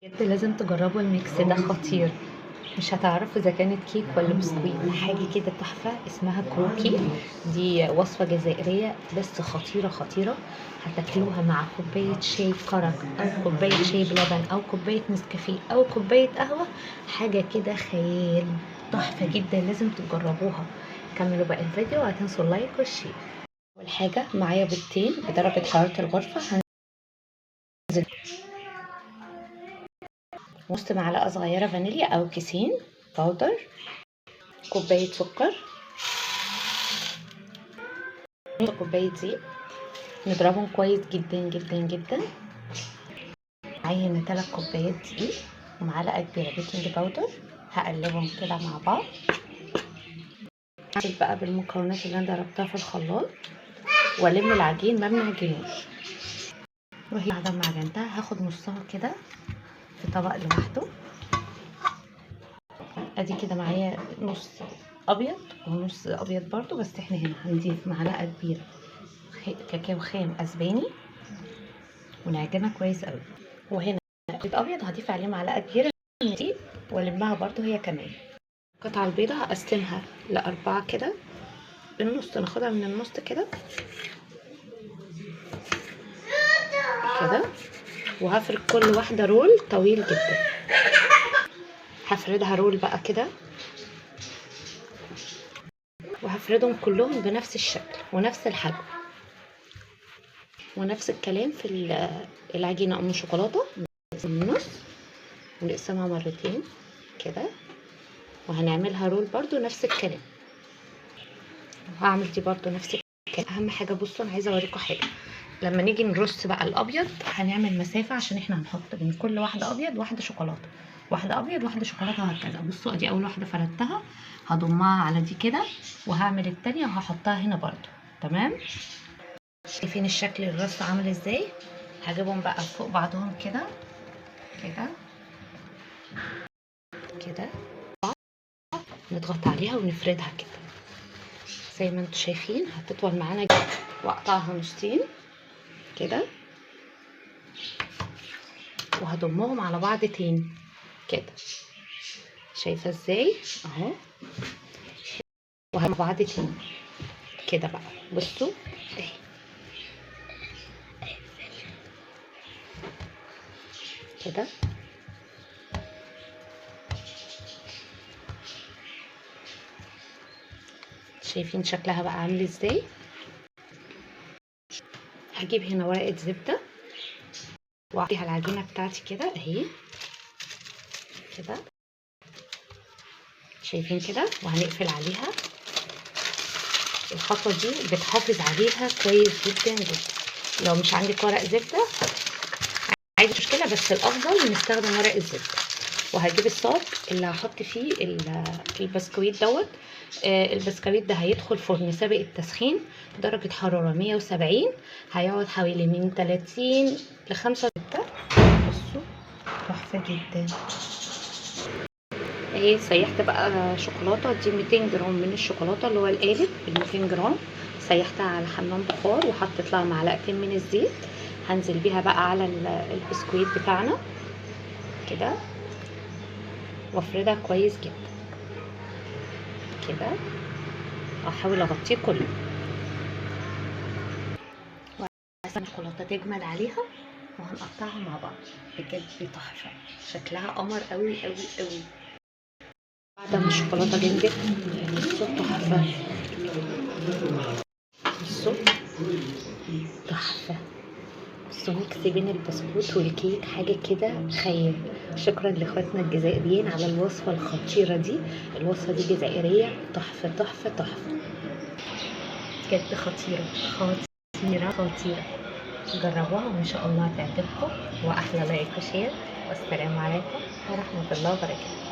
بجد لازم تجربوا الميكس ده خطير. مش هتعرفوا اذا كانت كيك ولا بسكويت، حاجه كده تحفه اسمها كروكي. دي وصفه جزائريه بس خطيره خطيره. هتاكلوها مع كوبايه شاي كرك او كوبايه شاي بلبن او كوبايه نسكافيه او كوبايه قهوه. حاجه كده خيال. تحفه جدا، لازم تجربوها. كملوا بقى الفيديو وهتنسوا اللايك والشير. اول حاجه معايا بيضتين بدرجه حراره الغرفه. هنزل نص معلقه صغيره فانيليا او كيسين باودر، كوبايه سكر، نص كوبايه زيت. نضربهم كويس جدا جدا جدا. معايا هنا 3 كوبايات دقيق ومعلقه كبيره بيكنج باودر. هقلبهم كده مع بعض. هنزل بقى بالمكونات اللي انا ضربتها في الخلاط والم العجين ما بنعجنوش. وهي بعد ما عجنتها هاخد نصها كده في طبق لوحده. ادي كده معايا نص ابيض ونص ابيض برضو، بس احنا هنا هنضيف معلقه كبيره كاكاو خام اسباني ونعجنها كويس قوي. وهنا الابيض هضيف عليه معلقه كبيره من دي والمها برضو هي كمان. قطع البيضه هقسمها ل4 كده بالنص، ناخدها من النص كده كده. وهفرد كل واحده رول طويل جدا. هفردها رول بقى كده وهفردهم كلهم بنفس الشكل ونفس الحجم ونفس الكلام في العجينه ام شوكولاته من النص ونقسمها مرتين كده. وهنعملها رول برضو نفس الكلام. وهعمل دي برضو نفس الكلام. اهم حاجه بصوا انا عايزه اوريكم حاجه. لما نيجي نرص بقى الابيض هنعمل مسافه عشان احنا هنحط من كل واحده ابيض واحده شوكولاته، واحده ابيض واحده شوكولاته وهكذا. بصوا ادي اول واحده فردتها هضمها على دي كده وهعمل التانية وهحطها هنا برضو. تمام؟ شايفين الشكل الرص عامل ازاي؟ هجيبهم بقى فوق بعضهم كده كده كده، نضغط عليها ونفردها كده زي ما انتم شايفين. هتطول معانا جدا. واقطعها نصين كده وهضمهم على بعض تاني كده. شايفه ازاي؟ اهو. وهضم بعض تاني كده بقى. بصوا اهي كده. شايفين شكلها بقى عامل ازاي؟ هجيب هنا ورقه زبده واعطيها العجينه بتاعتي كده اهي كده. شايفين كده؟ وهنقفل عليها. الخطوه دي بتحافظ عليها كويس جدا جدا. لو مش عندك ورق زبده عادي مش مشكله، بس الافضل نستخدم ورق الزبده. وهجيب الصاج اللي هحط فيه البسكويت دوت. البسكويت ده هيدخل فرن سابق التسخين درجه حراره 170. هيقعد حوالي من 30 ل 5 دقايق. بصوا تحفه جدا. اهي سيحت بقى شوكولاته. دي 200 جرام من الشوكولاته اللي هو القالب ال 200 جرام. سيحتها على حمام بخار وحطيت لها معلقتين من الزيت. هنزل بيها بقى على البسكويت بتاعنا كده وافردها كويس جدا كده. احاول اغطيه كله وعشان الشوكولاته تجمد عليها وهنقطعها مع بعض. بجد تحفه، شكلها قمر قوي قوي قوي. بعد ما الشوكولاته جمدت بصوا تحفه. بصوا تحفه. بصوا ميكس بين البسكوت والكيك، حاجه كده خيال. شكرا لاخواتنا الجزائريين على الوصفه الخطيره دي. الوصفه دي جزائريه تحفه تحفه تحفه بجد. خطيره خطيره خطيره. جربوها وان شاء الله هتعجبكم. واحلى لايك وشير. والسلام عليكم ورحمه الله وبركاته.